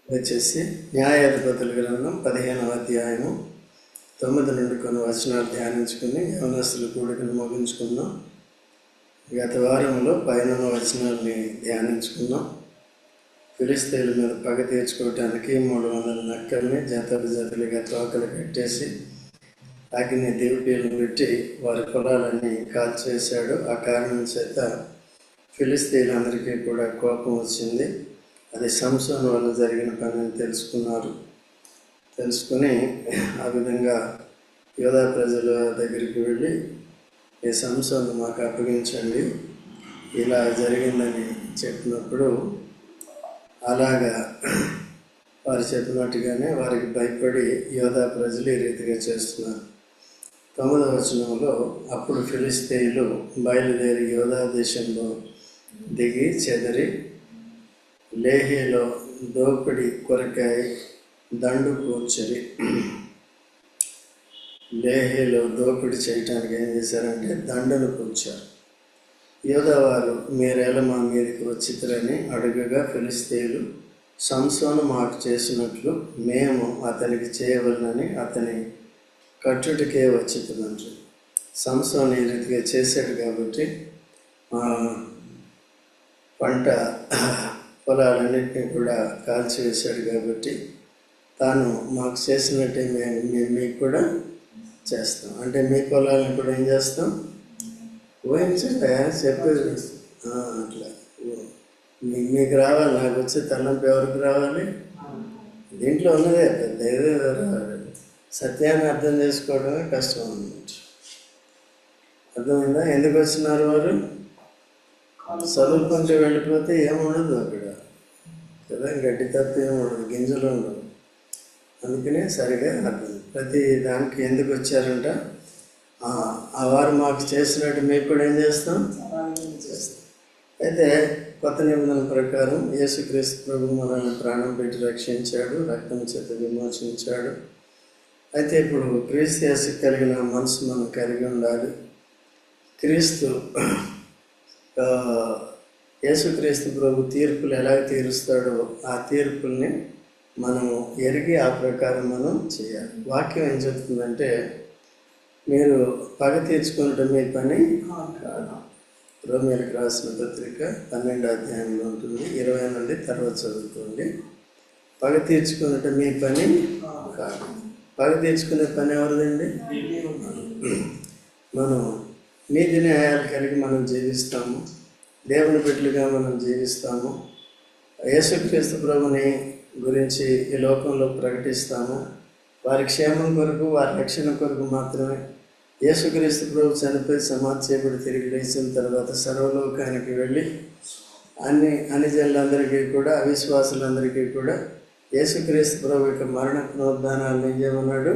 వచ్చేసి న్యాయాధిపతుల గ్రంథం 15వ అధ్యాయము 9 నుండి కొన్ని వచనాలు ధ్యానించుకుని యవనస్తుల కూడికను ముగించుకున్నాం. గత వారంలో 15వ వచనాన్ని ధ్యానించుకున్నాం. ఫిలిష్తీయుల మీద పగ తీర్చుకోవటానికి 300 నక్కల్ని జతలుగా తోకలు కట్టేసి అగ్ని దివిటీలను పెట్టి వారి పొలాలన్నీ కాల్చివేశాడు. ఆ కారణం చేత ఫిలిష్తీయులందరికీ కూడా కోపం వచ్చింది. అది సంసోను వల్ల జరిగిన పని అని తెలుసుకుని ఆ విధంగా యోధా ప్రజల దగ్గరికి వెళ్ళి, ఈ సంసోను మాకు అప్పగించండి, ఇలా జరిగిందని చెప్పినప్పుడు అలాగా వారు చెప్పినట్టుగానే వారికి భయపడి యోధా ప్రజలు ఈ రీతిగా చేస్తున్నారు. 9వ వచనంలో, అప్పుడు ఫిలిష్తీయులు బయలుదేరి యోధా దేశంలో దిగి చెదరి లేహేలో దోపిడి కొరకై దండు కూర్చొని, లేహేలో దోపిడి చేయటానికి ఏం చేశారంటే దండును కూర్చారు. యోధావారు మీరేలా మా మీదకి వచ్చిద్దరని అడుగగా ఫిలిష్తీయులు, సంసోను మాకు చేసినట్లు మేము అతనికి చేయవలనని అతని కట్టుడికే వచ్చిందంటారు. సంసోను ఈ రీతిగా చేశాడు కాబట్టి పంట పొలాలన్నింటినీ కూడా కాల్చివేశాడు కాబట్టి తాను మాకు చేసినట్టే మేము మీకు కూడా చేస్తాం, అంటే మీ పొలాలను కూడా ఏం చేస్తాం, ఊహించండి, చెప్పేది అట్లా మీకు రావాలి. నాకు వచ్చే తలంపు ఎవరికి రావాలి? దీంట్లో ఉన్నదే పెద్ద ఏదో రావాలి. సత్యాన్ని అర్థం చేసుకోవడమే కష్టం అన్నమాట. అర్థమైందా? ఎందుకు వచ్చినారు వారు? చదువుకుంటూ వెళ్ళిపోతే ఏముండదు అక్కడ కదా, గడ్డి తప్ప ఏముండదు, గింజలు ఉండవు. అందుకనే సరిగా అర్థం. ప్రతి దానికి ఎందుకు వచ్చారంట, ఆ వారు మాకు చేసినట్టు మీకు కూడా ఏం చేస్తాం. అయితే కొత్త నిబంధన ప్రకారం యేసుక్రీస్తు ప్రభు మనల్ని ప్రాణం పెట్టి రక్షించాడు, రక్తం చేత విమోచించాడు. అయితే ఇప్పుడు క్రీస్తు యేసు కలిగిన మనసు మనం కలిగి ఉండాలి. క్రీస్తు యేసుక్రీస్తు ప్రభు తీర్పులు ఎలా తీరుస్తాడో ఆ తీర్పుల్ని మనము ఎరిగి ఆ ప్రకారం మనం చేయాలి. వాక్యం ఏం చెప్తుందంటే, మీరు పగ తీర్చుకున్నట్టు మీ పని కాదు. రోమీయులకు రాసిన పత్రిక 12వ అధ్యాయంలో ఉంటుంది, 20 నుండి తర్వాత చదువుకోండి. పగ తీర్చుకున్నట్టు మీ పని కాదు. పగ తీర్చుకునే పని ఎవరిదండి? మనం నీతి న్యాయాలు కలిగి మనం జీవిస్తాము, దేవుని బిడ్డలుగా మనం జీవిస్తాము, యేసుక్రీస్తు ప్రభుని గురించి ఈ లోకంలో ప్రకటిస్తాము. వారి క్షేమం కొరకు, వారి రక్షణ కొరకు మాత్రమే. యేసుక్రీస్తు ప్రభు చనిపోయి సమాధి చేయబడి తిరిగి లేచిన తర్వాత సర్వలోకానికి వెళ్ళి అన్ని జనులందరికీ కూడా, అవిశ్వాసులందరికీ కూడా యేసుక్రీస్తు ప్రభు యొక్క మరణ పునరుద్ధానాలను ఏం చేయమన్నాడు?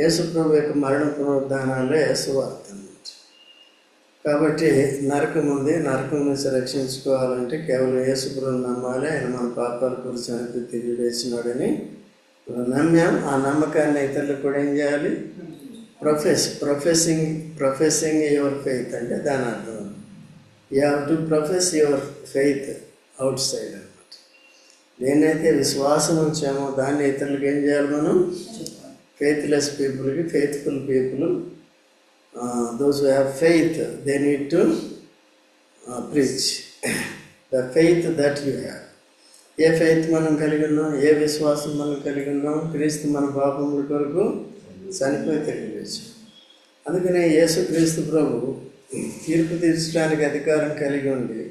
యేసు ప్రభు యొక్క మరణ పునరుద్ధానాలే సువార్త. కాబట్టి నరకం ఉంది, నరకం నుంచి రక్షించుకోవాలంటే కేవలం యేసు ప్రభువుని నమ్మాలి. ఆయన మన పాపాల గురించి చనిపోయి తిరిగి లేచినాడని నమ్మాం. ఆ నమ్మకాన్ని ఇతరులకు కూడా ఏం చేయాలి? ప్రొఫెసింగ్ యువర్ ఫెయిత్ అంటే దాని అర్థం, you have to profess your faith out side అన్నమాట. దేన్నైతే విశ్వాసం ఉంచామో దాన్ని ఇతరులకు ఏం చేయాలి మనం? ఫెయిత్లెస్ పీపుల్కి faithful people, those who have faith, they need to preach the faith that you have. A faith మనం కలిగి ఉన్నాం, ఏ విశ్వాసం మనం కలిగి ఉన్నాం? క్రీస్తు మన పాపముల కొరకు చనిపోయి తిరిగి లేచాడు. అందుకనే యేసుక్రీస్తు ప్రభు తీర్పు తీర్చడానికి అధికారం కలిగి ఉండి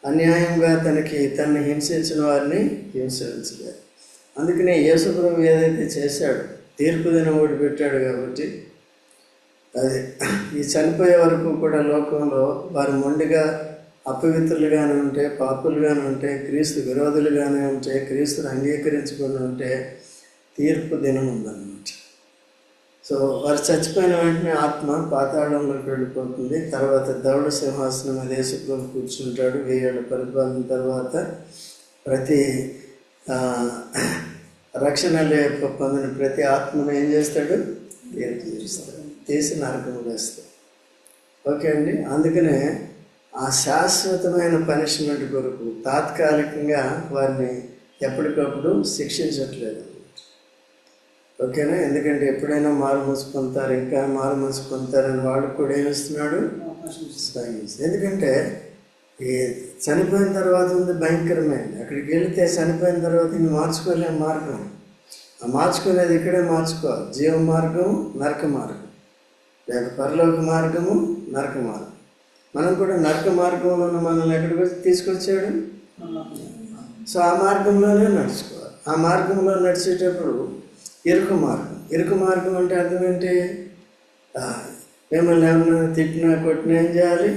అన్యాయంగా తనని హింసించిన వారిని హింసించలేదు. అందుకనే యేసు ప్రభు ఏదైతే చేశాడో తీర్పు దినం ఒకటి పెట్టాడు కాబట్టి అది ఈ చనిపోయే వరకు కూడా లోకంలో వారు మొండిగా అపవిత్రులుగానే ఉంటే, పాపులుగానే ఉంటే, క్రీస్తు విరోధులుగానే ఉంటే, క్రీస్తుని అంగీకరించుకుని ఉంటే తీర్పు దినం ఉందన్నమాట. సో వారు చచ్చిపోయిన వెంటనే ఆత్మ పాతాళంలోకి వెళ్ళిపోతుంది. తర్వాత దౌడ సింహాసనం మీద యేసు ప్రభు కూర్చుంటాడు. 1000 ఏళ్ల పరిపాలన తర్వాత ప్రతి రక్షణ పొందిన ప్రతి ఆత్మను ఏం చేస్తాడు? తీర్పు తీరుస్తాడు, తీసి నరకము వేస్తాడు. ఓకే అండి. అందుకనే ఆ శాశ్వతమైన పనిష్మెంట్ కొరకు తాత్కాలికంగా వారిని ఎప్పటికప్పుడు శిక్షించట్లేదు. ఓకేనా? ఎందుకంటే ఎప్పుడైనా మారు మనసు పొందుతారు, ఇంకా మారు మనసు పొందుతారని వాడు కూడా ఏమిస్తున్నాడు? ఎందుకంటే ఈ చనిపోయిన తర్వాత ఉంది భయంకరమైనది. అక్కడికి వెళితే చనిపోయిన తర్వాత ఇంక మార్చుకోలేని మార్గం. ఆ మార్చుకునేది ఇక్కడే మార్చుకోవాలి. జీవ మార్గం, నరక మార్గం, లేక పరలోక మార్గము, నరక మార్గం. మనం కూడా నరక మార్గంలో మనల్ని ఎక్కడికి వచ్చి తీసుకొచ్చాడు. సో ఆ మార్గంలోనే నడుచుకోవాలి. ఆ మార్గంలో నడిచేటప్పుడు ఇరుకు మార్గం. ఇరుకు మార్గం అంటే అర్థం ఏంటి? మిమ్మల్ని ఏమన్నా తిట్టినా కొట్టినా ఏం చేయాలి?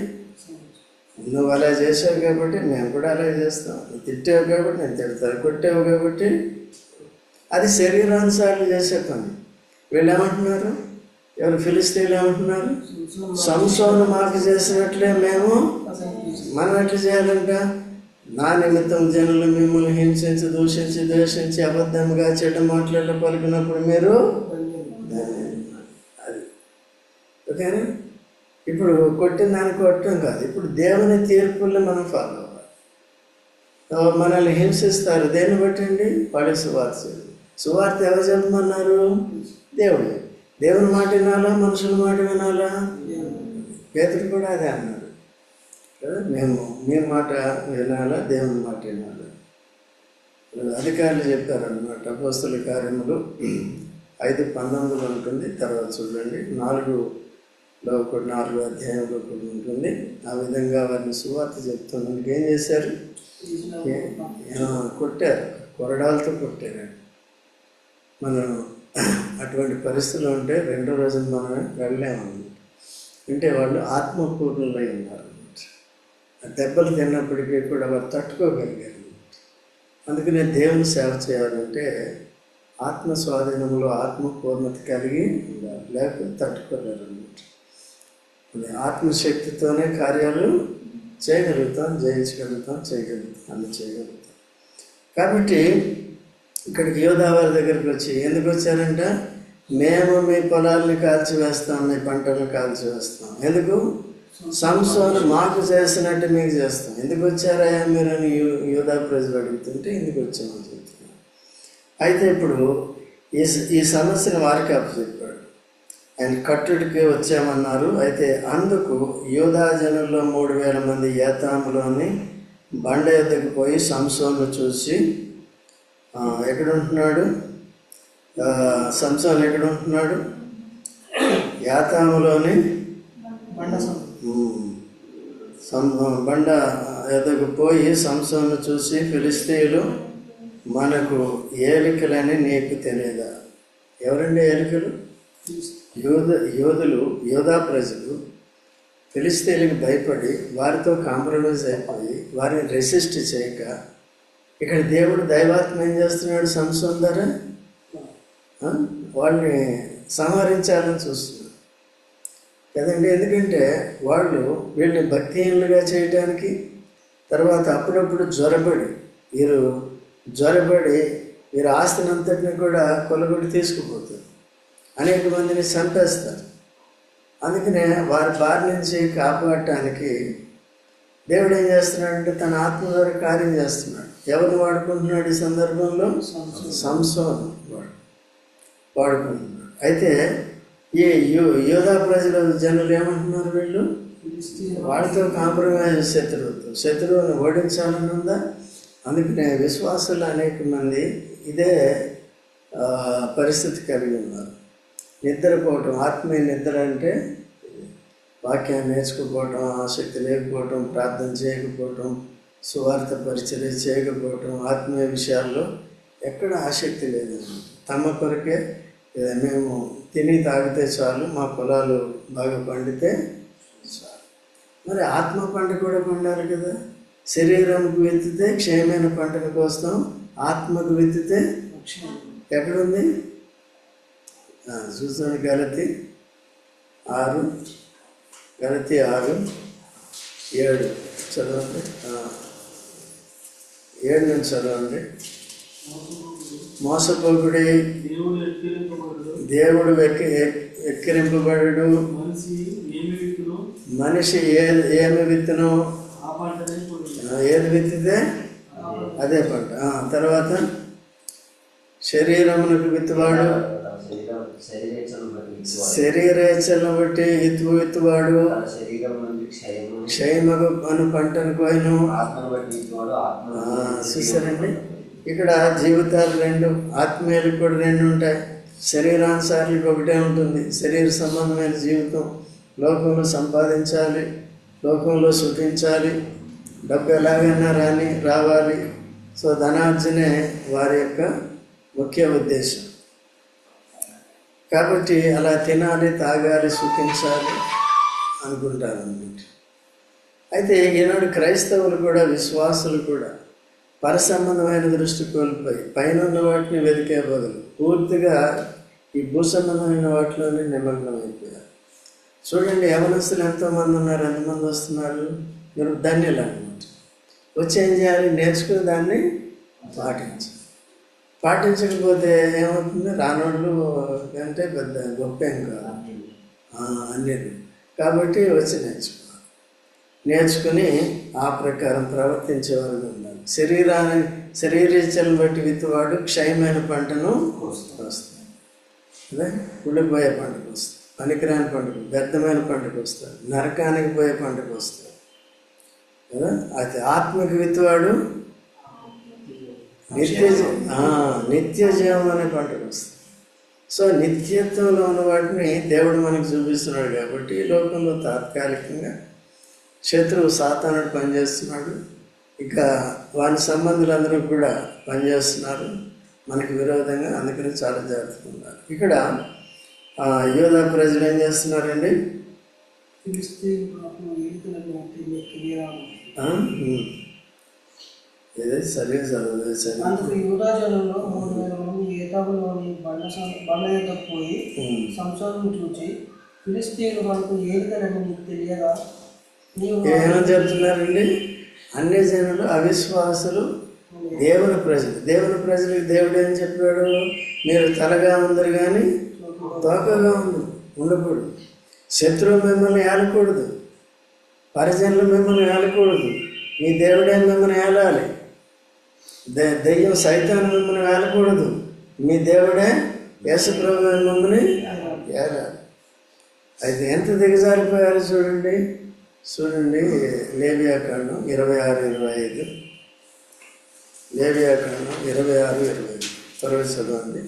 నువ్వు అలా చేసావు కాబట్టి మేము కూడా అలా చేస్తాం. నువ్వు తిట్టావు కాబట్టి నేను తిడతాను, కొట్టావు కాబట్టి. అది శరీరానుసార్లు చేసే పని. వీళ్ళు ఏమంటున్నారు? ఎవరు? ఫిలిస్తీన్లు ఏమంటున్నారు? సంసోను మాకు చేసినట్లే మేము మనం ఎట్లా చేయాలంట? నా నిమిత్తం జనులు మిమ్మల్ని హింసించి, దూషించి, ద్వేషించి, అబద్ధంగా చెడ్డ మాటలలో పలికినప్పుడు మీరు అది ఓకేనా? ఇప్పుడు కొట్టిన దాన్ని కొట్టడం కాదు. ఇప్పుడు దేవుని తీర్పుల్ని మనం ఫాలో అవ్వాలి. మనల్ని హింసిస్తారు, దేన్ని బట్టండి? వాడి సువార్త. సువార్త ఎవరు చెప్పమన్నారు? దేవుడు. దేవుని మాట వినాలా, మనుషుల మాట వినాలా? పేతుడు కూడా అదే అన్నాడు కదా, మేము మీ మాట వినాలా, దేవుని మాట వినాలా. అధికారులు చెప్పారన్నమాట. అపోస్తల కార్యములు 5:19 ఉంటుంది. తర్వాత చూడండి 4 అధ్యాయంలో కూడా ఉంటుంది. ఆ విధంగా వారిని సువార్త చెప్తున్నందుకు ఏం చేశారు? కొట్టారు, కొరడాలతో కొట్టారు. మనం అటువంటి పరిస్థితులు ఉంటే రెండో రోజున మనం వెళ్ళలేమన్నమాట. అంటే వాళ్ళు ఆత్మపూర్ణులై ఉన్నారు అన్నమాట. ఆ దెబ్బలు తిన్నప్పటికీ కూడా వారు తట్టుకోగలిగారు. అందుకనే దేవుని సేవ చేయాలంటే ఆత్మ స్వాధీనంలో ఆత్మపూర్ణత కలిగి ఉండాలి, లేకపోతే తట్టుకోలేరు అన్నమాట. ఆత్మశక్తితోనే కార్యాలు చేయగలుగుతాం, జయించగలుగుతాం, అన్ని చేయగలుగుతాం. కాబట్టి ఇక్కడికి యోధావారి దగ్గరికి వచ్చి ఎందుకు వచ్చారంట? మేము మీ పొలాలని కాల్చివేస్తాం, మీ పంటలను కాల్చివేస్తాం. ఎందుకు? సంసోను మాకు చేసినట్టు మీకు చేస్తాం. ఎందుకు వచ్చారా మీరు అని యోధా ప్రజలు అడుగుతుంటే ఎందుకు వచ్చామని చెప్తున్నారు. అయితే ఇప్పుడు ఈ సమస్యను వారికి అప్పచెప్పాడు. ఆయన కట్టుడికి వచ్చామన్నారు. అయితే అందుకు యోధా జనుల్లో 3000 మంది ఏతాములోని బండ ఎద్దకు పోయి సంసోను చూసి, ఎక్కడుంటున్నాడు సంసోను? ఎక్కడుంటున్నాడు? యాతాములోని బండ ఎద్దకు పోయి సంసోను చూసి, ఫిలిస్తీయులు మనకు ఏలికలని నీకు తెలియదా? ఎవరండి ఏలికలు? యోధా ప్రజలు ఫిలిస్తీయులకు భయపడి వారితో కాంప్రమైజ్ అయిపోయి వారిని రెసిస్ట్ చేయక ఇక్కడ దేవుడు దైవాత్మ ఏం చేస్తున్నాడు? సంసోను ద్వారా వాళ్ళని సంహరించాలని చూస్తున్నారు కదండి. ఎందుకంటే వాళ్ళు వీళ్ళని భక్తిహీనులుగా చేయడానికి, తర్వాత అప్పుడప్పుడు జ్వరబడి వీరు ఆస్తిని అంతటిని కూడా కొలగొట్టి తీసుకుపోతారు, అనేక మందిని చంపేస్తారు. అందుకనే వారి బారి నుంచి కాపాడటానికి దేవుడు ఏం చేస్తున్నాడంటే తన ఆత్మ ద్వారా కార్యం చేస్తున్నాడు. ఎవరిని వాడుకుంటున్నాడు ఈ సందర్భంలో? సంసోను వాడుకుంటున్నాడు. అయితే ఈ యోధా జనులు ఏమంటున్నారు? వీళ్ళు వాడితో కాంప్రమైజ్, శత్రువుని ఓడించాలని ఉందా? అందుకనే విశ్వాసులు అనేక మంది ఇదే పరిస్థితి కలిగి ఉన్నారు. నిద్రపోవటం, ఆత్మీయ నిద్ర అంటే వాక్యాన్ని నేర్చుకోకపోవటం, ఆసక్తి లేకపోవటం, ప్రార్థన చేయకపోవటం, సువార్త పరిచర్య చేయకపోవటం, ఆత్మీయ విషయాల్లో ఎక్కడ ఆసక్తి లేదండి. తమ కొరకే మేము తిని తాగితే చాలు, మా పొలాలు బాగా పండితే చాలు. మరి ఆత్మ పంట కూడా పండాలి కదా. శరీరంకు విత్తితే క్షయమైన పంటను కోస్తాం, ఆత్మకు విత్తితే ఎక్కడుంది? చూసాను గలతీ 6:7 చదవండి. 7 నుంచి చదవండి. మోసపోకుడి, దేవుడు ఎక్కిరింపబడు, మనిషి ఏమి విత్తును, ఏది విత్తితే అదే పంట. తర్వాత శరీరమునకు విత్తువాడు, శరీరేచ్ఛలను బట్టి విత్తువాడు క్షయమగు అను పంటను కోయను. చూసారండి, ఇక్కడ జీవితాలు రెండు, ఆత్మీయులకు కూడా రెండు ఉంటాయి, శరీరానుసారులకు ఒకటే ఉంటుంది. శరీర సంబంధమైన జీవితం, లోకంలో సంపాదించాలి, లోకంలో సుఖించాలి, డబ్బు ఎలాగైనా రావాలి. సో ధనార్జనే వారి యొక్క ముఖ్య ఉద్దేశం. కాబట్టి అలా తినాలి, తాగాలి, సుఖించాలి అనుకుంటారు అన్నమాట. అయితే ఈనాడు క్రైస్తవులు కూడా, విశ్వాసులు కూడా పరసంబంధమైన దృష్టి కోల్పోయి పైన ఉన్న వాటిని వెతికే బదులు పూర్తిగా ఈ భూసంబంధమైన వాటిలోనే నిమగ్నం అయిపోయారు. చూడండి, యవనస్తులు ఎంతోమంది ఉన్నారు, ఎంతమంది వస్తున్నారు, మీరు ధన్యులు అన్నమాట. వచ్చి ఏం చేయాలి? నేర్చుకుని దాన్ని పాటించకపోతే ఏమవుతుంది? రానోళ్ళు అంటే పెద్ద గొప్ప ఏం కాదు అన్నీ. కాబట్టి వచ్చి నేర్చుకుని ఆ ప్రకారం ప్రవర్తించేవారు ఉండాలి. శరీరేచ్ఛలను బట్టి విత్తువాడు క్షయమైన పంటను వస్తాడు, అదే కుళ్ళిపోయే పంటకు వస్తాడు, పనికిరాని పంటకు, వ్యర్థమైన పంటకు వస్తాడు, నరకానికి పోయే పంటకు వస్తాడు కదా. అయితే ఆత్మకి విత్తువాడు నిత్య జీవం అనే పంటకు వస్తుంది. సో నిత్యత్వంలో ఉన్న వాటిని దేవుడు మనకు చూపిస్తున్నాడు. కాబట్టి ఈ లోకంలో తాత్కాలికంగా శత్రువు సాతానుడు పనిచేస్తున్నాడు, ఇక వాని సంబంధులందరూ కూడా పనిచేస్తున్నారు మనకు విరోధంగా. అందుకని చాలా జాగ్రత్తగా ఉన్నారు. ఇక్కడ యోధా ప్రజలు ఏం చేస్తున్నారండి? ఏదైతే సరిగ్గా చదువు. అందుకు యూదా జనంలో 3,000 మంది ఏతాబులోని బండ యొద్దకు పోయి సంసోనును చూచి, ఫిలిష్తీయులు మనకు ఏలికలని నీకు తెలియదా? ఏమని చెప్తున్నారండి? అన్ని జనులు అవిశ్వాసులు, దేవుని ప్రజలకు దేవుడు ఏం చెప్పాడు? మీరు తలగా ఉందరు కానీ తోకగా ఉండకూడదు. శత్రువు మిమ్మల్ని ఏలకూడదు, పరిజనులు మిమ్మల్ని ఏలకూడదు. మీ దేవుడే మిమ్మల్ని ఏలాలి. దెయ్యం సైతాన్ని మిమ్మల్ని ఏలకూడదు. మీ దేవుడే యేసుప్రభు మిమ్మల్ని ఏలాలి. అయితే ఎంత దిగజారిపోయారో చూడండి. లేవియాకాండం 26-25. లేవియాకాండం 26-25 త్వరగా చదవండి.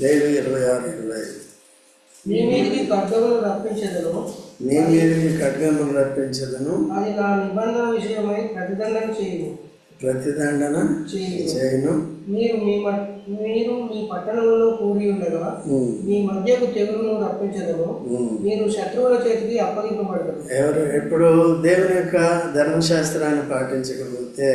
లేవి 26-25. మీ మీదికి ఖడ్గమును రప్పించదను, అది నా నిబంధన విషయమై ప్రతిదండన చేయను. మీరు మీ పట్టణంలో కూడి ఉండగా మీ మధ్యకు తెగులును రప్పించదను, మీరు శత్రువుల చేతికి అప్పగింపబడతారు. ఎప్పుడు దేవుని యొక్క ధర్మశాస్త్రాన్ని పాటించకపోతే,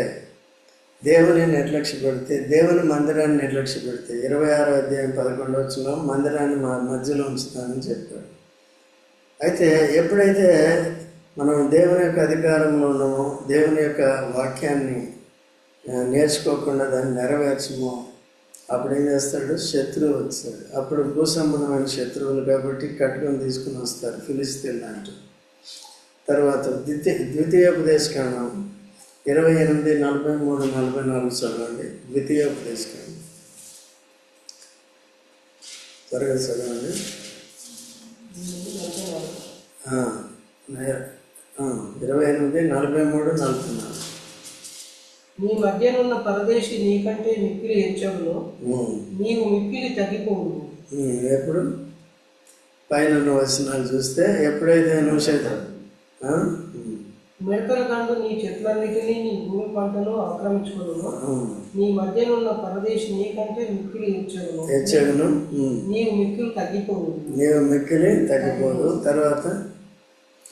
దేవుని నిర్లక్ష్యపెడితే, దేవుని మందిరాన్ని నిర్లక్ష్యపెడితే, 26వ అధ్యాయం 11వ వచనంలో మందిరాన్ని మా మధ్యలో ఉంచుతానని చెప్పాడు. అయితే ఎప్పుడైతే మనం దేవుని యొక్క అధికారంలో ఉన్నామో, దేవుని యొక్క వాక్యాన్ని నేర్చుకోకుండా దాన్ని నెరవేర్చమో, అప్పుడు ఏం చేస్తాడు? శత్రువు వస్తాడు. అప్పుడు భూసంబంధమైన శత్రువులు కాబట్టి కట్టుకొని తీసుకుని వస్తారు, ఫిలిష్తీయులు అంటూ. తర్వాత ద్వితీయోపదేశకాండం 28-43-44 చదవండి. ద్వితీయోపదేశకాండం త్వరగా చదవండి. 28-43-44. నీ మధ్యనున్న పరదేశి నీకంటే మిక్కిలి హెచ్చవును, నీవు మిక్కిలి తగ్గిపోవు. ఎప్పుడు పైన వచనాలు చూస్తే, ఎప్పుడైతే నువ్వు మిడతల కండు నీ చెట్లన్నిటినీ నీ భూమి పంటను ఆక్రమించుకును, నీ మధ్యనున్న పరదేశి నీకంటే మిక్కిలి హెచ్చవును, నీవు మిక్కిలి తగ్గిపోదు. తర్వాత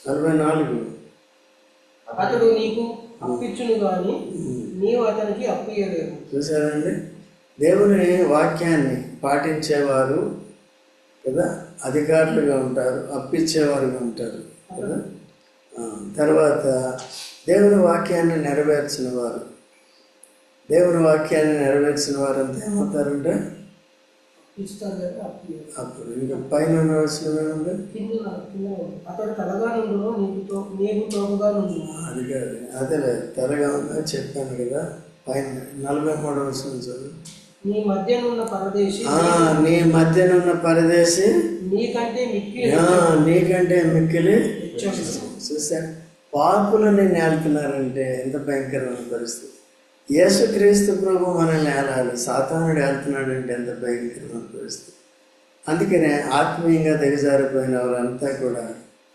44. అతడు నీకు అప్పిచ్చును గాని నీవు అతనికి అప్పియలేవు. చూసారండి, దేవుని వాక్యాన్ని పాటించేవారు కదా అధికారులుగా ఉంటారు, అప్పిచ్చేవారుగా ఉంటారు కదా. తర్వాత దేవుని వాక్యాన్ని నెరవేర్చిన వారంతా ఏమవుతారంటే ఇస్తారు కదా అప్పుడు అప్పుడు ఇంకా పైన వచనం కింద అతడు తలగా నుండు నీకు తోకగా నుండు. అది కాదు, అదే తెరగా ఉందని చెప్పాను కదా. పైన 43వ వచనం చదువు. నీ మధ్యనున్న పరదేశి నీ మధ్యనున్న పరదేశి నీకంటే మిక్కిలి చూసా. పాపులని నేలుతున్నారంటే ఎంత భయంకరమైన పరిస్థితి. యేసుక్రీస్తు ప్రభు మనల్ని ఏలాలి, సాతానుడు ఏలుతున్నాడంటే ఎంత భయంకరమైన పరిస్థితి. అందుకనే ఆత్మీయంగా దిగజారిపోయిన వారంతా కూడా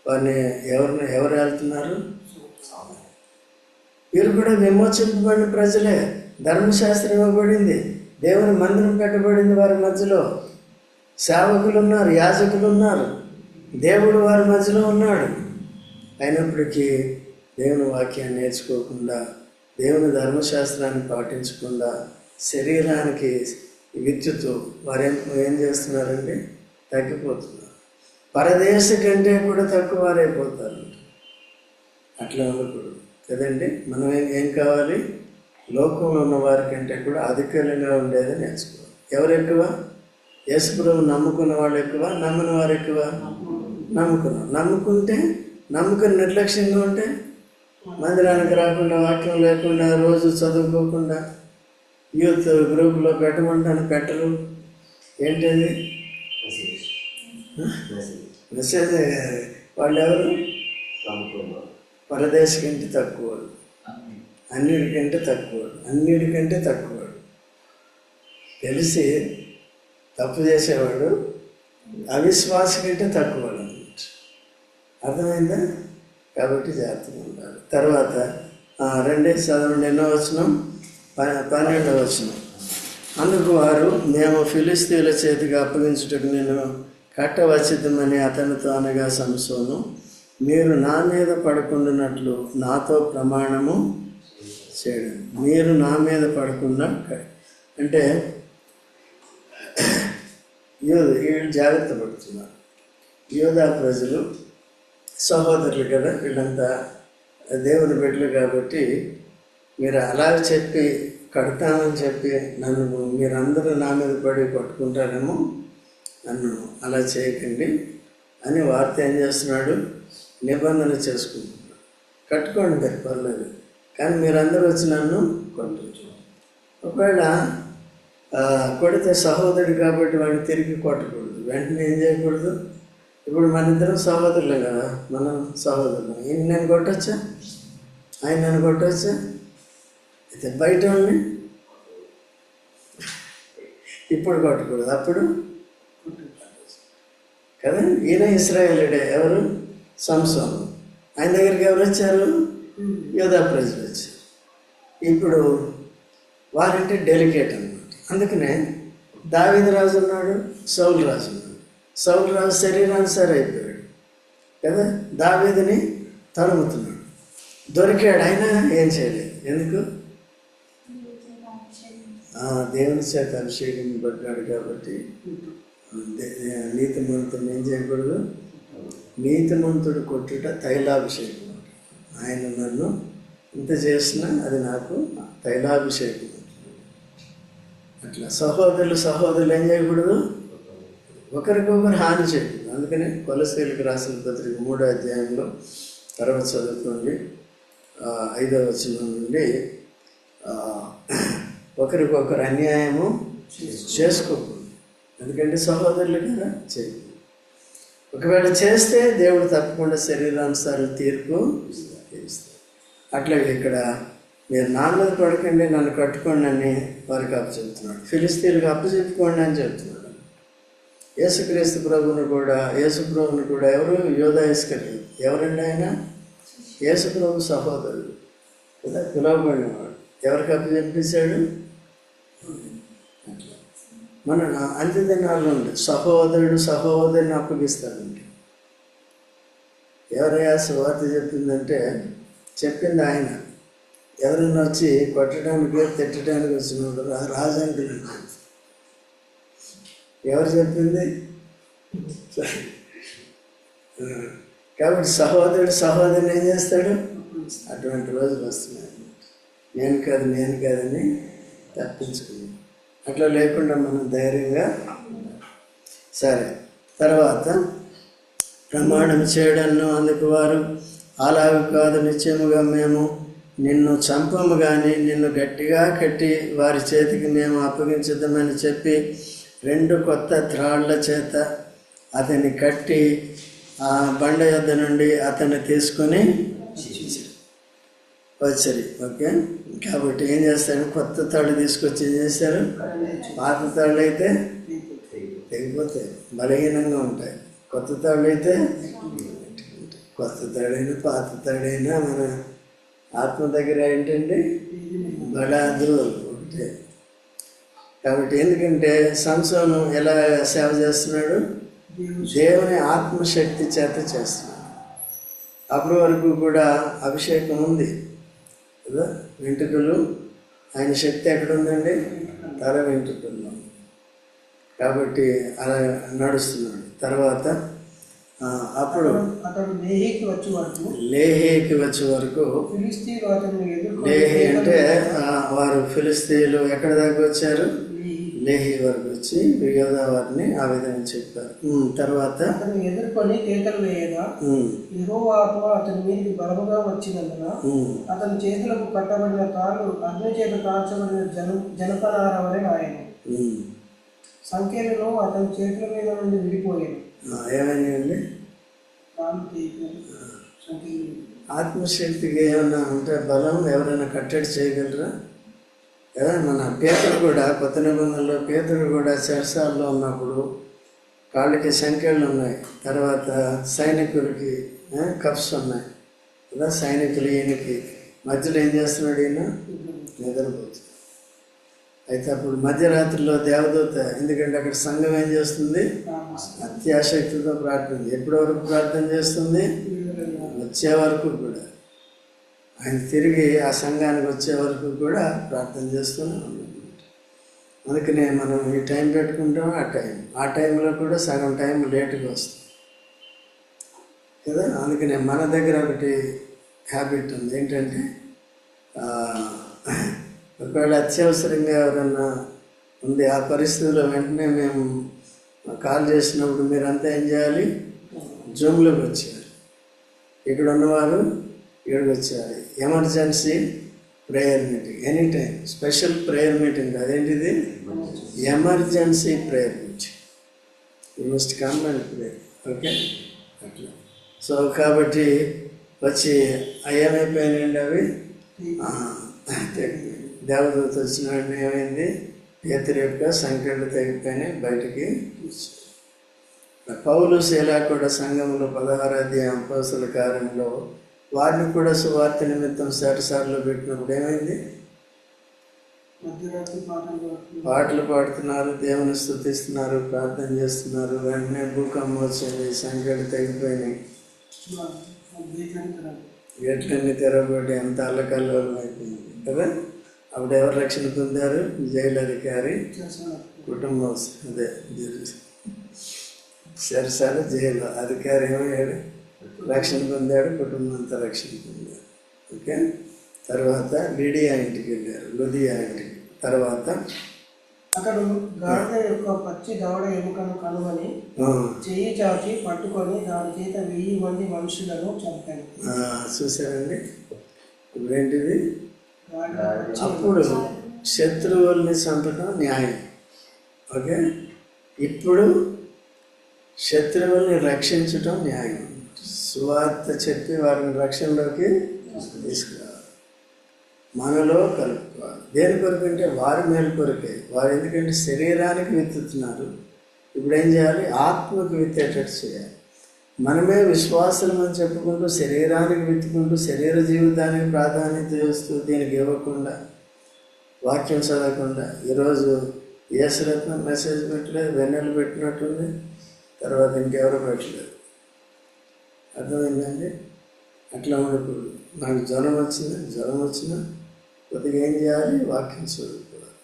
వారిని ఎవరు ఏలుతున్నారు? వీరు కూడా విమోచింపబడిన ప్రజలే. ధర్మశాస్త్రం ఇవ్వబడింది, దేవుని మందిరం పెట్టబడింది వారి మధ్యలో. సేవకులు ఉన్నారు, యాజకులు ఉన్నారు, దేవుడు వారి మధ్యలో ఉన్నాడు. అయినప్పటికీ దేవుని వాక్యాన్ని నేర్చుకోకుండా, దేవుని ధర్మశాస్త్రాన్ని పాటించకుండా శరీరానికి విద్యుత్ వారు ఏం చేస్తున్నారండి? తగ్గిపోతున్నారు. పరదేశ కంటే కూడా తక్కువ వారైపోతారు. అట్లా ఉండకూడదు కదండి. మనం ఏం కావాలి? లోకంలో ఉన్న వారి కంటే కూడా అధికంగా ఉండేది నేర్చుకోవాలి. ఎవరు ఎక్కువ? యేసుప్రభు నమ్ముకున్న వాళ్ళు ఎక్కువ, నమ్మని వారు ఎక్కువ? నమ్ముకుంటే నమ్ముకుని నిర్లక్ష్యంగా ఉంటే, మందిరానికి రాకుండా, వాక్యం లేకుండా, రోజు చదువుకోకుండా, యూత్ గ్రూప్లో పెట్టమంటాను పెట్టరు. ఏంటది? మెసేజ్. వాళ్ళు ఎవరు? పరదేశ కంటే తక్కువ, అన్నిటికంటే తక్కువ. తెలిసి తప్పు చేసేవాడు అవిశ్వాస కంటే తక్కువ అన్నమాట. అర్థమైందా? కాబట్టి జాగ్రత్తగా ఉండాలి. తర్వాత చదవండి. ఎన్నో వచనం? 12వ వచనం. అందుకు వారు, మేము ఫిలిస్తీయుల చేతికి అప్పగించుటకు నేను కట్టవచ్చితమని అతనితో అనగా సంసోను, మీరు నా మీద పడకుండానట్లు నాతో ప్రమాణము చేయడం. మీరు నా మీద పడకుండా అంటే వీళ్ళు జాగ్రత్త పడుతున్నారు. యోధా ప్రజలు సహోదరులు కదా, వీళ్ళంతా దేవుని బిడ్డలు కాబట్టి మీరు అలా చెప్పి కడతామని చెప్పి నన్ను మీరందరూ నా మీద పడి పట్టుకుంటారేమో, నన్ను అలా చేయకండి అని వార్త ఏం చేస్తున్నాడు? నిబంధన చేసుకుంటున్నాడు. కట్టుకోండి మీరు, పర్లేదు, కానీ మీరందరూ వచ్చి నన్ను కొట్టచ్చు. ఒకవేళ కొడితే సహోదరుడు కాబట్టి వాడిని తిరిగి కొట్టకూడదు, వెంటనే ఏం చేయకూడదు. ఇప్పుడు మన ఇద్దరం సహోదరులే కదా, మనం సహోదరులు. ఈయన నేను కొట్టచ్చా? ఆయన నన్ను కొట్టచ్చా? అయితే బయట ఉండి ఇప్పుడు కొట్టకూడదు, అప్పుడు కదా. ఈయన ఇశ్రాయేలుడే. ఎవరు? సంసోను. ఆయన దగ్గరికి ఎవరు వచ్చారు? యోధా ప్రజలు వచ్చారు. ఇప్పుడు వారంటే డెలికేట్ అన్నమాట. అందుకనే దావీదు రాజు ఉన్నాడు, సౌలు రాజు ఉన్నాడు. సౌలు రాజు శరీరానుసారి అయిపోయాడు కదా, దావీదుని తరుముతున్నాడు. దొరికాడు, అయినా ఏం చేయలేదు. ఎందుకు? దేవుని చేత అభిషేకం పడ్డాడు కాబట్టి. నీతిమంతుడు ఏం చేయకూడదు? నీతిమంతుడు కొట్టుట తైలాభిషేకం. ఆయన నన్ను ఇంత చేసినా అది నాకు తైలాభిషేకం. అట్లా సహోదరులు ఏం చేయకూడదు? ఒకరికొకరు హాని చేయకూడదు. అందుకనే కొలస్సీలకు రాసిన పత్రిక 3వ అధ్యాయంలో తర్వాత చదువుకోండి, 5వ వచనం నుండి, ఒకరికొకరు అన్యాయము చేసుకోకూడదు. ఎందుకంటే సహోదరులు కదా, చేయకూడదు. ఒకవేళ చేస్తే దేవుడు తప్పకుండా శరీరానుసారం తీర్పు ఇస్తాడు. అట్లాగే ఇక్కడ మీరు నా మీద పడకండి, నన్ను కట్టుకోండి అని వారికి అప్పచెప్తున్నాడు. ఫిలిస్తీన్లకు అప్పచెప్పుకోండి అని చెప్తున్నాడు. యేసుక్రీస్తు ప్రభువును కూడా ఎవరు? యోధా ఇస్కరియోతు. ఎవరండి ఆయన? యేసు ప్రభు సహోదరుడు కదా, పిలువబడినవాడు. ఎవరికి అప్పచెప్పించాడు? మన అంత్య దినాల్లో ఉంది, సహోదరుని అప్పగిస్తాడండి. ఎవరయ్యా సువార్త చెప్పిందంటే, చెప్పింది ఆయన. ఎవరైనా వచ్చి కొట్టడానికి తిట్టడానికి వచ్చినప్పుడు రాజంకులు. ఎవరు చెప్పింది? కాబట్టి సహోదరుని ఏం చేస్తాడు? అటువంటి రోజులు వస్తున్నాయి. నేను కాదని తప్పించుకున్నాను. అట్లా లేకుండా మనం ధైర్యంగా సరే, తర్వాత ప్రమాణం చేయడను అందుకు వారు, అలాగ కాదు, నిశ్చయముగా మేము నిన్ను చంపము కానీ నిన్ను గట్టిగా కట్టి వారి చేతికి మేము అప్పగించుదామని చెప్పి 2 కొత్త త్రాళ్ల చేత అతన్ని కట్టి ఆ బండ యొద్ద నుండి అతన్ని తీసుకొని వచ్చారు. ఓకే, కాబట్టి ఏం చేస్తారు? కొత్త తాళ్ళు తీసుకొచ్చి ఏం చేస్తారు? పాత తాళ్ళు అయితే తెగిపోతాయి, బలహీనంగా ఉంటాయి. కొత్త తాళ్ళు అయితే కొత్త తాడైనా పాత తాడైనా మన ఆత్మ దగ్గర ఏంటంటే బడాదు ఒకటే. కాబట్టి ఎందుకంటే సంసోను ఎలా సేవ చేస్తున్నాడు? దేవుని ఆత్మశక్తి చేత చేస్తున్నాడు. అప్పటి వరకు కూడా అభిషేకం ఉంది కదా, వెంట్రుకలు, ఆయన శక్తి ఎక్కడ ఉందండి? తల వెంట్రుకల్లో. కాబట్టి అలా నడుస్తున్నాడు. తర్వాత అప్పుడు అతడు లేహీకి వచ్చే వరకు ఫిలిష్తీయులు అతన్ని లేహి అంటే వారు ఫిలిస్తీయులు ఎక్కడ దాకా వచ్చారు? లేహి వరకు వచ్చి యోధా వారిని ఆ విధంగా చెప్పారు. తర్వాత అతను ఎదుర్కొని కేకలు వేయగా యెహోవా ఆత్మ అతని మీదకి బలముగా వచ్చినందున అతని చేతులకు కట్టబడిన తాళ్ళు అగ్ని చేత కాల్చబడిన జనపనార వలె ఆయన సంఖ్యలను అతని చేతుల మీద నుండి విడిపోయాయి. ఏమైందండి? ఆత్మశక్తికి ఏమన్నా ఉంటే బలం ఎవరైనా కట్టడి చేయగలరా? కదా, మన పేతురు కూడా కొత్త నిబంధనలో పేతురు కూడా చెరసాల్లో ఉన్నప్పుడు కాళ్ళకి సంఖ్యలు ఉన్నాయి, తర్వాత సైనికులకి కప్స్ ఉన్నాయి కదా, సైనికులు ఈయనకి మధ్యలో ఏం చేస్తున్నాడు? ఈయన నిద్రపోతుంది. అయితే అప్పుడు మధ్యరాత్రిలో దేవదూత, ఎందుకంటే అక్కడ సంఘం ఏం చేస్తుంది? అత్యాశక్తితో ప్రార్థన. ఎప్పటి వరకు ప్రార్థన చేస్తుంది? వచ్చే వరకు కూడా. ఆయన తిరిగి ఆ సంఘానికి వచ్చే వరకు కూడా ప్రార్థన చేస్తూనే ఉన్నాం. అందుకనే మనం ఈ టైం పెట్టుకుంటాం, ఆ టైంలో కూడా సగం టైం లేటుగా వస్తుంది కదా. అందుకనే మన దగ్గర ఒకటి హ్యాబిట్ ఉంది, ఏంటంటే ఒకవేళ అత్యవసరంగా ఎవరన్నా ఉంది ఆ పరిస్థితిలో వెంటనే మేము కాల్ చేసినప్పుడు మీరంతా ఏం చేయాలి? జూమ్లోకి వచ్చేయాలి. ఇక్కడ ఉన్నవారు ఇక్కడికి వచ్చేయాలి. Emergency prayer meeting, any time special prayer meeting. అదేంటిది? Emergency prayer meeting. You must come and pray. Okay, అట్లా. సో కాబట్టి వచ్చి ఏమైపోయినాయండి అవి? దేవదూత వచ్చిన వెంటనే ఏమైంది? పేతురు యొక్క సంఖ్యలు తెగిపోయినాయి, బయటికి. పౌలు శీలా కూడా సంఘంలో 16వ అధ్యాయం అపోస్తలుల కార్యంలో వారిని కూడా సువార్త నిమిత్తం చెరసాలలో పెట్టినప్పుడు ఏమైంది? పాటలు పాడుతున్నారు, దేవుని స్తుతిస్తున్నారు, ప్రార్థన చేస్తున్నారు. వెంటనే భూకంపం వచ్చింది, సంఖ్యలు తెగిపోయినాయి, గేట్లన్నీ తెరవబడి ఎంత అల్లకల్లోలం అయిపోయింది కదా. అప్పుడు ఎవరు రక్షణ పొందారు? జైలు అధికారి కుటుంబం. అదే చెరసాల జైలు అధికారి ఏమయ్యాడు? రక్షణ పొందాడు, కుటుంబం అంతా రక్షణ పొందాడు. ఓకే, తర్వాత లిడియా ఇంటికి వెళ్ళారు, లుదియా ఇంటికి. తర్వాత అతడు గాడిద యొక్క పచ్చి దవడ ఎముకను కనుగొని చెయ్యి చాచి పట్టుకొని దాని చేత 1000 మంది మనుషులను చంపాడు. చూసారండి, ఇప్పుడేంటిది? అప్పుడు శత్రువుల్ని చంపడం న్యాయం. ఓకే, ఇప్పుడు శత్రువుల్ని రక్షించటం న్యాయం. సువార్త చెప్పి వారిని రక్షణలోకి తీసుకురావాలి, మనలో కలుపుకోవాలి. దేని కొరకు అంటే వారి మేలు కొరకే. వారు ఎందుకంటే శరీరానికి విత్తుతున్నారు, ఇప్పుడు ఏం చేయాలి? ఆత్మకు విత్తేటట్టు చేయాలి. మనమే విశ్వాసం అని చెప్పుకుంటూ శరీరానికి విత్తుకుంటూ శరీర జీవితానికి ప్రాధాన్యత చేస్తూ దీనికి ఇవ్వకుండా, వాక్యం చదవకుండా, ఈరోజు యేసురత్నం మెసేజ్ పెట్టలేదు, వెన్నెలు పెట్టినట్టుంది, తర్వాత ఇంకెవరో పెట్టలేదు. అర్థమైందండి? అట్లా ఉండకూడదు. నాకు జ్వరం వచ్చినా కొద్దిగా ఏం చేయాలి? వాక్యం చదువుకోవాలి.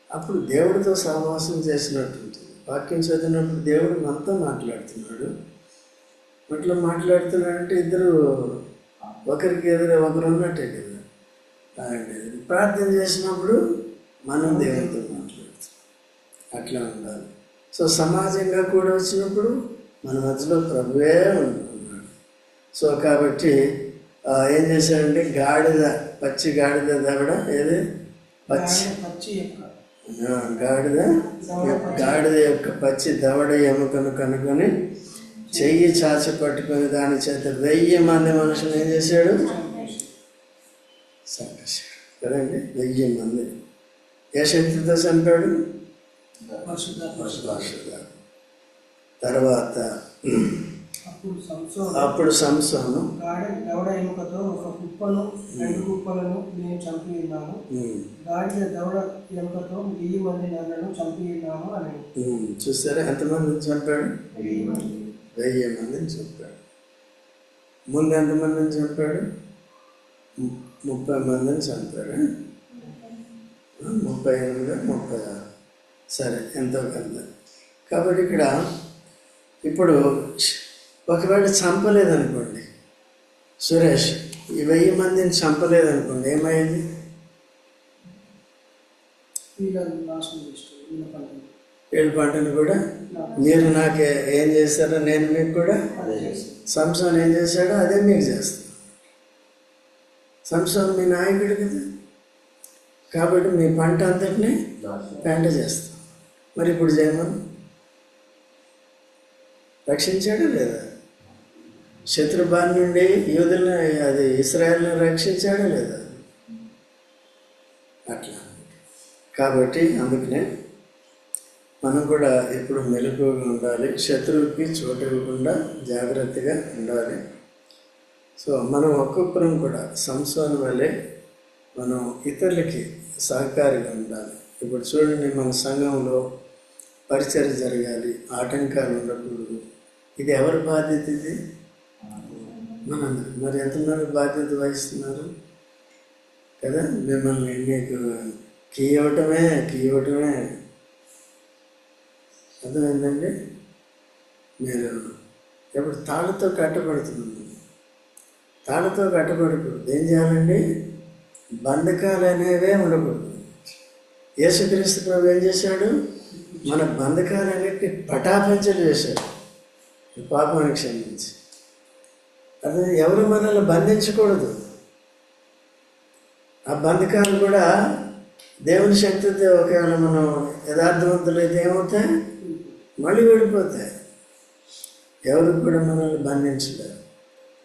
అప్పుడు దేవుడితో సహవాసం చేసినట్టు ఉంటుంది. వాక్యం చదివినప్పుడు దేవుడు మనతో మాట్లాడుతున్నాడు. అట్లా మాట్లాడుతున్నాడంటే ఇద్దరు ఒకరికి ఎదురు ఒకరు ఉన్నట్టే కదా. ప్రార్థన చేసినప్పుడు మనం దేవుడితో మాట్లాడుతాం. అట్లా ఉండాలి. సో సమాజంగా కూడా వచ్చినప్పుడు మన మధ్యలో ప్రభువే ఉంటున్నాడు. సో కాబట్టి ఏం చేశాడంటే పచ్చి గాడిద దవడ ఏది గాడిద యొక్క పచ్చి దవడ ఎముకను కనుక్కొని చెయ్యి చాచి పట్టుకొని దాని చేత 1000 మంది మనుషులు ఏం చేశాడు? చంపేశాడు కదండి. 1000 మంది. ఏ శక్తితో చంపాడు? పరిశుద్ధాత్మ. తర్వాత అప్పుడు సంసోను దవడ ఎముకతో ఒక కుప్పను 2 కుప్పలను నేను చంపి ఉన్నాను, గాడిద దవడ ఎముకతో 1000 మంది నన్ను చంపి ఉన్నాను అని. చూస్తారా ఎంతమందిని చంపాడు? 1000 మందిని చంపాడు. ముందు ఎంతమందిని చంపాడు? 30 మందిని చంపాడు. 38, 36 సరే ఎంతో కొంత. కాబట్టి ఇక్కడ ఇప్పుడు ఒకవేళ చంపలేదనుకోండి, సురేష్ ఈ 1000 మందిని చంపలేదనుకోండి, ఏమైంది? వీళ్ళ పంటను కూడా మీరు నాకు ఏం చేస్తారో నేను మీకు కూడా, సంసోన్ ఏం చేశాడో అదే మీకు చేస్తాను. సంసోన్ మీ నాయకుడు కదా, కాబట్టి మీ పంట అంతటినీ పెంట చేస్తాం. మరి ఇప్పుడు జయమన్ రక్షించాడా లేదా? శత్రుబారి నుండి యూదులను అది ఇశ్రాయేలును రక్షించాడా లేదా? అట్లా. కాబట్టి అందుకనే మనం కూడా ఎప్పుడు మెలకువగా ఉండాలి, శత్రువుకి చోటు ఇవ్వకుండా జాగ్రత్తగా ఉండాలి. సో మనం ఒక్కొక్కరం కూడా సంసోను వల్లే మనం ఇతరులకి సహకారిగా ఉండాలి. ఇప్పుడు చూడండి, మన సంఘంలో పరిచర్య జరగాలి, ఆటంకాలు ఉండకూడదు. ఇది ఎవరి బాధ్యత? ఇది మనందరం. మరి ఎంతమంది బాధ్యత వహిస్తున్నారు కదా? మిమ్మల్ని మీకు కీ ఇవ్వటమే అర్థమైందండి. మీరు ఎప్పుడు తాళ్ళతో కట్టబడుతున్నారు, తాళ్ళతో కట్టబడకూడదు. ఏం చేయాలండి? బంధకాలు అనేవే ఉండకూడదు. యేసుక్రీస్తు ప్రభు ఏం చేశాడు? మన బంధకాలన్నిటిని పటాపంచలు చేశాడు పాపానికి క్షమించి. అదే ఎవరు మనల్ని బంధించకూడదు. ఆ బంధకాలు కూడా దేవుని శక్తితో ఒకవేళ మనం యథార్థవంతులైతే ఏమవుతాయి? మళ్ళీ వెళ్ళిపోతాయి. ఎవరికి కూడా మనల్ని బంధించలేరు.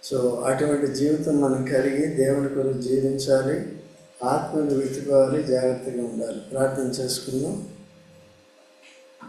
సో అటువంటి జీవితం మనం కలిగి దేవుని కొరకు జీవించాలి, ఆత్మను వెతుకోవాలి, జాగ్రత్తగా ఉండాలి. ప్రార్థన చేసుకుందాం.